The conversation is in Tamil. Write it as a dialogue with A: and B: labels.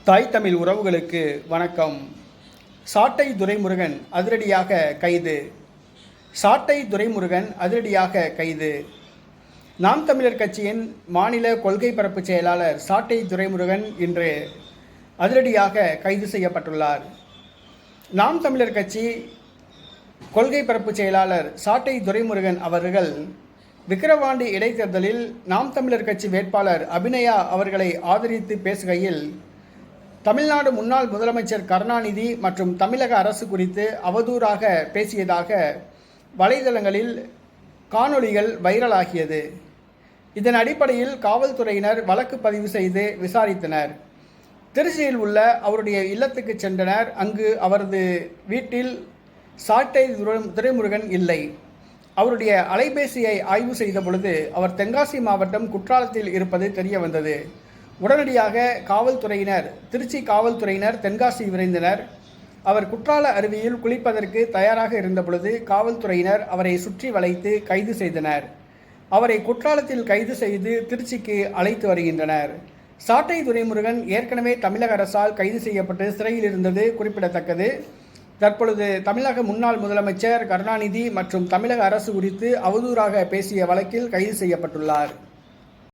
A: தாய் தமிழ் உறவுகளுக்கு வணக்கம். சாட்டை துரைமுருகன் அதிரடியாக கைது. சாட்டை துரைமுருகன் அதிரடியாக கைது. நாம் தமிழர் கட்சியின் மாநில கொள்கை பரப்பு செயலாளர் சாட்டை துரைமுருகன் இன்று அதிரடியாக கைது செய்யப்பட்டுள்ளார். நாம் தமிழர் கட்சி கொள்கை பரப்பு செயலாளர் சாட்டை துரைமுருகன் அவர்கள் விக்கிரவாண்டி இடைத்தேர்தலில் நாம் தமிழர் கட்சி வேட்பாளர் அபிநயா அவர்களை ஆதரித்து பேசுகையில், தமிழ்நாடு முன்னாள் முதலமைச்சர் கருணாநிதி மற்றும் தமிழக அரசு குறித்து அவதூறாக பேசியதாக வலைதளங்களில் காணொளிகள் வைரலாகியது. இதன் அடிப்படையில் காவல்துறையினர் வழக்கு பதிவு செய்து விசாரித்தனர். திருச்சியில் உள்ள அவருடைய இல்லத்துக்கு சென்றனர். அங்கு அவரது வீட்டில் சாட்டை துரைமுருகன் இல்லை. அவருடைய அலைபேசியை ஆய்வு செய்த பொழுது அவர் தென்காசி மாவட்டம் குற்றாலத்தில் இருப்பது தெரிய வந்தது. உடனடியாக திருச்சி காவல்துறையினர் தென்காசி விரைந்தனர். அவர் குற்றால அருவியில் குளிப்பதற்கு தயாராக இருந்த பொழுது காவல்துறையினர் அவரை சுற்றி வளைத்து கைது செய்தனர். அவரை குற்றாலத்தில் கைது செய்து திருச்சிக்கு அழைத்து வருகின்றனர். சாட்டை துரைமுருகன் ஏற்கனவே தமிழக அரசால் கைது செய்யப்பட்டு சிறையில் இருந்தது குறிப்பிடத்தக்கது. தற்பொழுது தமிழக முன்னாள் முதலமைச்சர் கருணாநிதி மற்றும் தமிழக அரசு குறித்து அவதூறாக பேசிய வழக்கில் கைது செய்யப்பட்டுள்ளார்.